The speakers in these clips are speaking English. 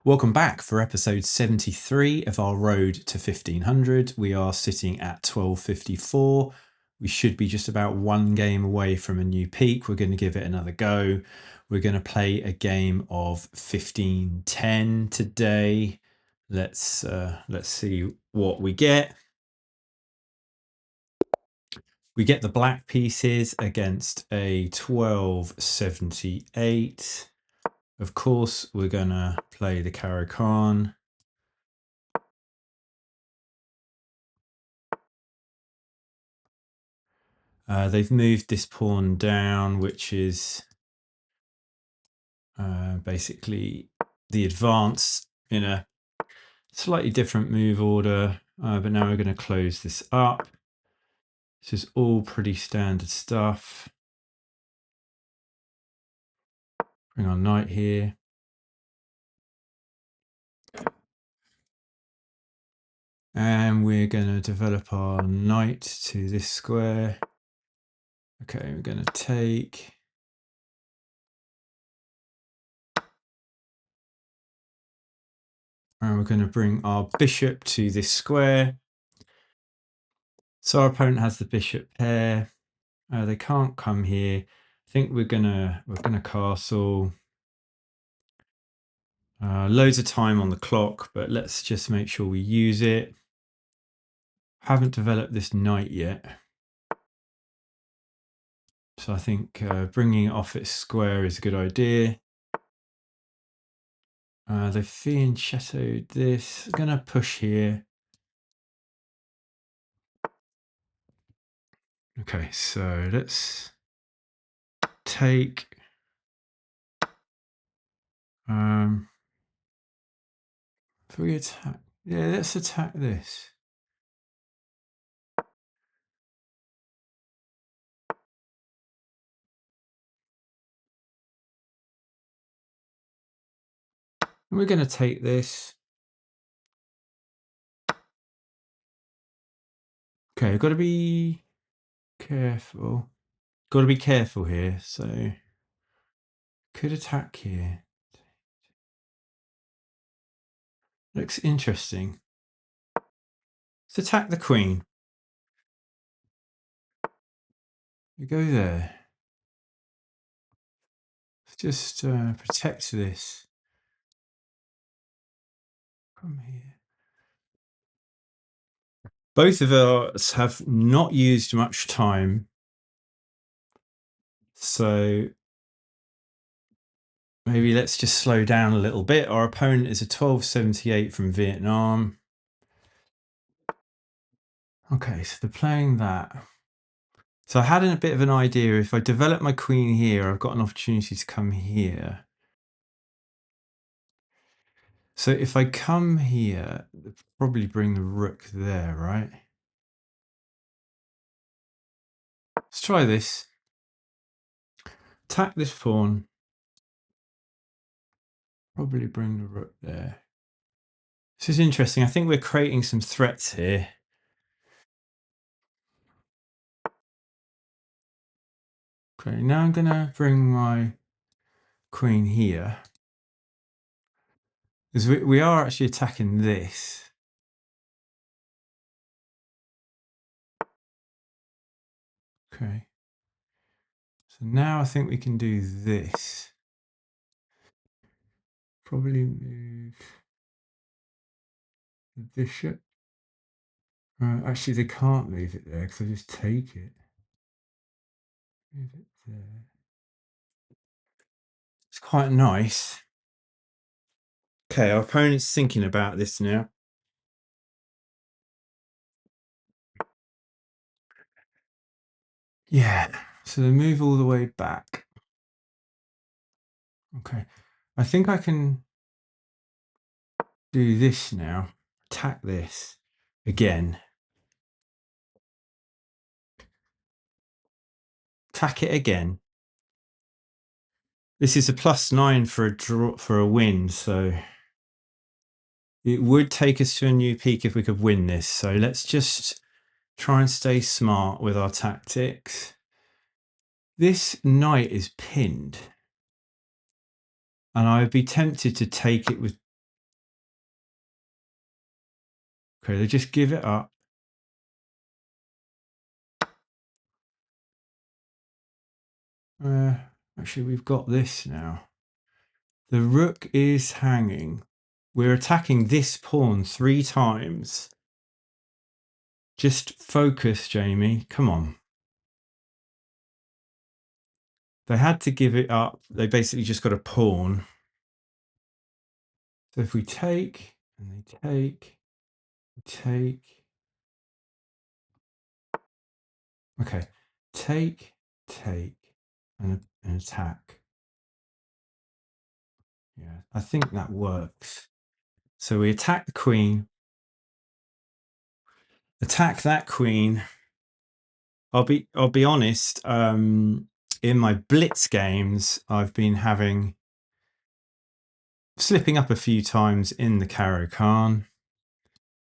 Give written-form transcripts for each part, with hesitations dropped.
Welcome back for episode 73 of our road to 1500. We are sitting at 1254. We should be just about one game away from a new peak. We're going to give it another go. We're going to play a game of 1510 today. Let's see what we get. We get the black pieces against a 1278. Of course, we're going to play the Caro-Kann. They've moved this pawn down, which is basically the advance in a slightly different move order. But now we're going to close this up. This is all pretty standard stuff. Bring our knight here. And we're going to develop our knight to this square. Okay, we're going to take. And we're going to bring our bishop to this square. So our opponent has the bishop pair. They can't come here. I think we're gonna castle. Loads of time on the clock, but let's just make sure we use it. Haven't developed this knight yet. So I think bringing it off its square is a good idea. They've fianchettoed this. I'm gonna push here. Okay, so let's take. If we attack, yeah, let's attack this. And we're gonna take this. Okay, I've got to be careful. Got to be careful here. So could attack here. Looks interesting. Let's attack the queen. We go there. Let's just protect this. Come here. Both of us have not used much time. So maybe let's just slow down a little bit. Our opponent is a 1278 from Vietnam. Okay, so they're playing that. So I had a bit of an idea. If I develop my queen here, I've got an opportunity to come here. So if I come here, probably bring the rook there, right? Let's try this. Attack this pawn. Probably bring the rook there. This is interesting. I think we're creating some threats here. Okay, now I'm going to bring my queen here. Because we are actually attacking this. Okay. So now I think we can do this. Probably move the bishop. Actually, they can't move it there because I just take it. Move it there. It's quite nice. Okay, our opponent's thinking about this now. Yeah, so they move all the way back. Okay, I think I can do this now. Attack this again. Attack it again. This is a +9 for a draw, for a win, so it would take us to a new peak if we could win this. So let's just try and stay smart with our tactics. This knight is pinned, and I would be tempted to take it with Okay, they just give it up. Actually, we've got this now. The rook is hanging. We're attacking this pawn 3 times. Just focus, Jamie. Come on. They had to give it up. They basically just got a pawn. So if we take, and they take. Okay, take, and attack. Yeah, I think that works. So we attack the queen. Attack that queen. I'll be honest. In my blitz games, I've been slipping up a few times in the Caro-Kann.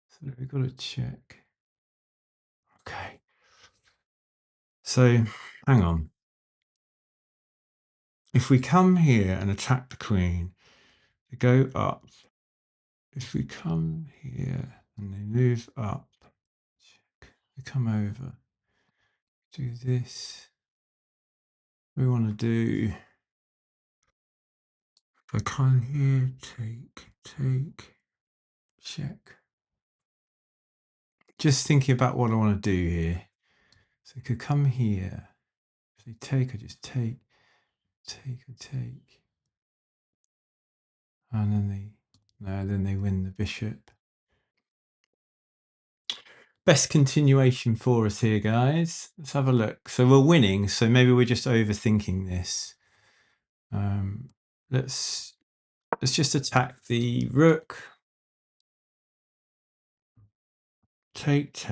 So we've got to check. Okay. So hang on. If we come here and attack the queen, they go up. If we come here and they move up, check. They come over. Do this. We want to do. If I come here, take, check. Just thinking about what I want to do here. So I could come here. If they take, I just take. And then they win the bishop. Best continuation for us here, guys. Let's have a look. So we're winning, so maybe we're just overthinking this. Let's just attack the rook. Take.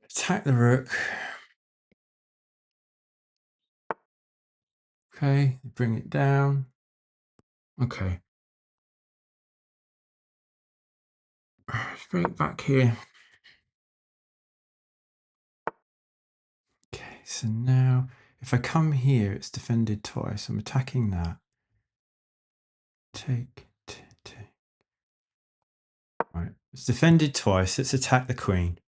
Attack the rook. Okay, bring it down. Okay. Let's bring it back here. Okay, so now if I come here, it's defended twice. I'm attacking that. Take. Right, it's defended twice. Let's attack the queen.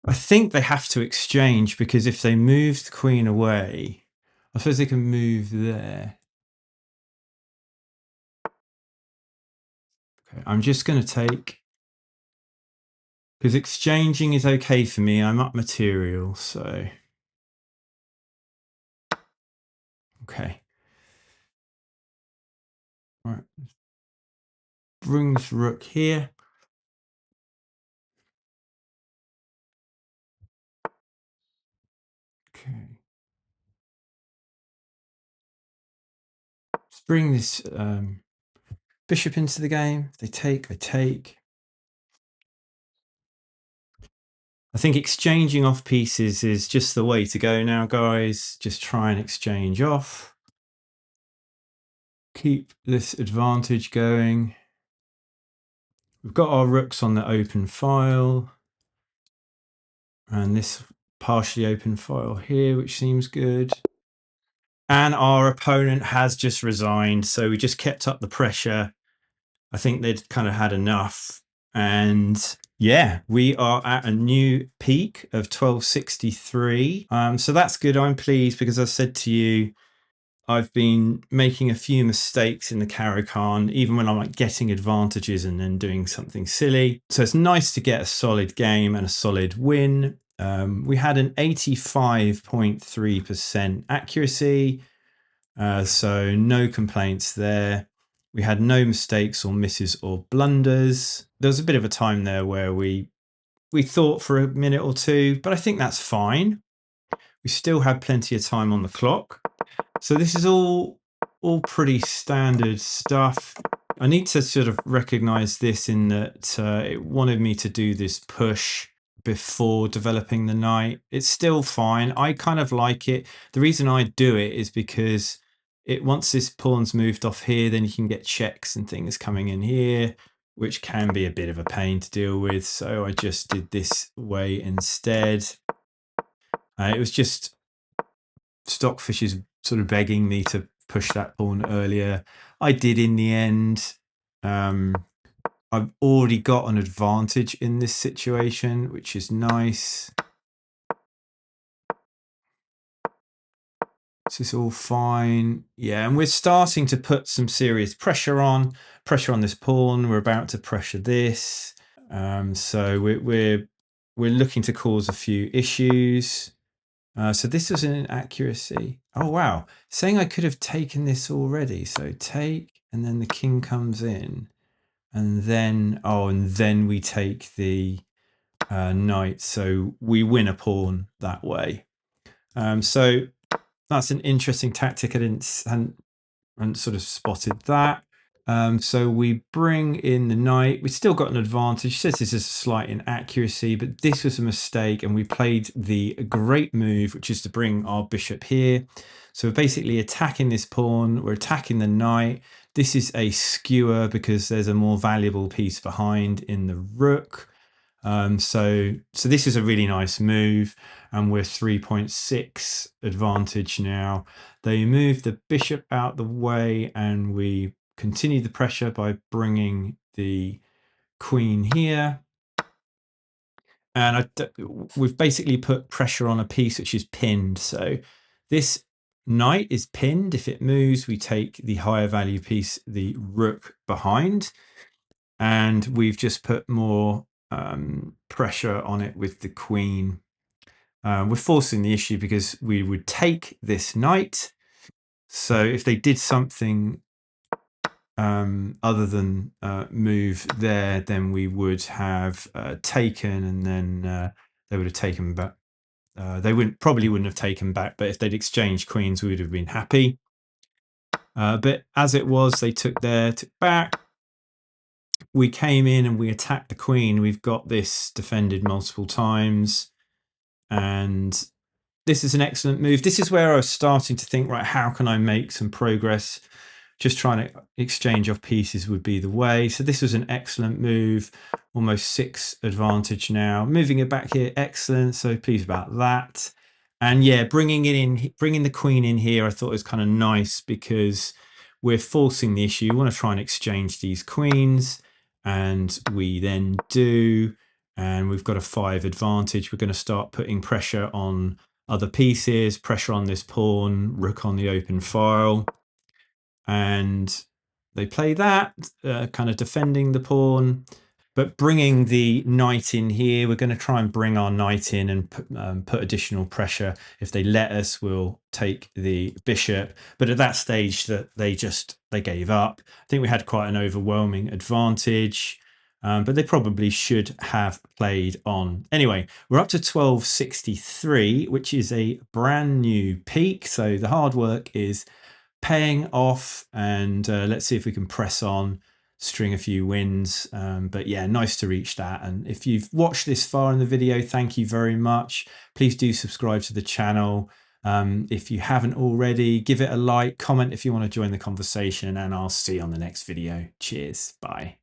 I think they have to exchange because if they move the queen away, I suppose they can move there. Okay, I'm just going to take, because exchanging is okay for me. I'm up material, so. Okay. All right. Brings rook here. Okay. Let's bring this bishop into the game. If they take, I take. I think exchanging off pieces is just the way to go now, guys. Just try and exchange off. Keep this advantage going. We've got our rooks on the open file. And this partially open file here, which seems good. And our opponent has just resigned. So we just kept up the pressure. I think they'd kind of had enough. And yeah, we are at a new peak of 1263. So that's good. I'm pleased because I said to you, I've been making a few mistakes in the Caro-Kann, even when I'm like getting advantages and then doing something silly. So it's nice to get a solid game and a solid win. We had an 85.3% accuracy. So no complaints there. We had no mistakes or misses or blunders. There was a bit of a time there where we thought for a minute or two, but I think that's fine. We still had plenty of time on the clock. So this is all pretty standard stuff. I need to sort of recognize this in that it wanted me to do this push before developing the knight. It's still fine. I kind of like it. The reason I do it is because once this pawn's moved off here, then you can get checks and things coming in here, which can be a bit of a pain to deal with. So I just did this way instead. It was just Stockfish's sort of begging me to push that pawn earlier. I did in the end. I've already got an advantage in this situation, which is nice. This is all fine. Yeah, and we're starting to put some serious pressure on this pawn. We're about to pressure this. So we're looking to cause a few issues. So this was an inaccuracy. Oh, wow. Saying I could have taken this already. So take, and then the king comes in. And then, and then we take the knight. So we win a pawn that way. So that's an interesting tactic. I hadn't sort of spotted that. So we bring in the knight. We've still got an advantage. It says this is a slight inaccuracy, but this was a mistake, and we played the great move, which is to bring our bishop here. So we're basically attacking this pawn. We're attacking the knight. This is a skewer because there's a more valuable piece behind in the rook. So this is a really nice move, and we're 3.6 advantage now. They move the bishop out the way, and we continue the pressure by bringing the queen here. And we've basically put pressure on a piece which is pinned. So this knight is pinned. If it moves, we take the higher value piece, the rook, behind. And we've just put more pressure on it with the queen. We're forcing the issue because we would take this knight. So if they did something other than move there, then we would have taken, and then they would have taken back. They probably wouldn't have taken back, but if they'd exchanged queens, we would have been happy. But as it was, they took back. We came in and we attacked the queen. We've got this defended multiple times, and this is an excellent move. This is where I was starting to think, right, how can I make some progress? Just trying to exchange off pieces would be the way. So this was an excellent move, almost 6 advantage now. Moving it back here, excellent. So pleased about that. And yeah, bringing the queen in here, I thought was kind of nice because we're forcing the issue. We want to try and exchange these queens, and we then do. And we've got a 5 advantage. We're going to start putting pressure on other pieces, pressure on this pawn, rook on the open file. And they play that, kind of defending the pawn, but bringing the knight in here. We're going to try and bring our knight in and put additional pressure. If they let us, we'll take the bishop. But at that stage, they gave up. I think we had quite an overwhelming advantage. But they probably should have played on. Anyway, we're up to 1263, which is a brand new peak. So the hard work is paying off, and let's see if we can press on, string a few wins. But yeah, nice to reach that. And if you've watched this far in the video, thank you very much. Please do subscribe to the channel. If you haven't already, give it a like, comment if you want to join the conversation, and I'll see you on the next video. Cheers. Bye.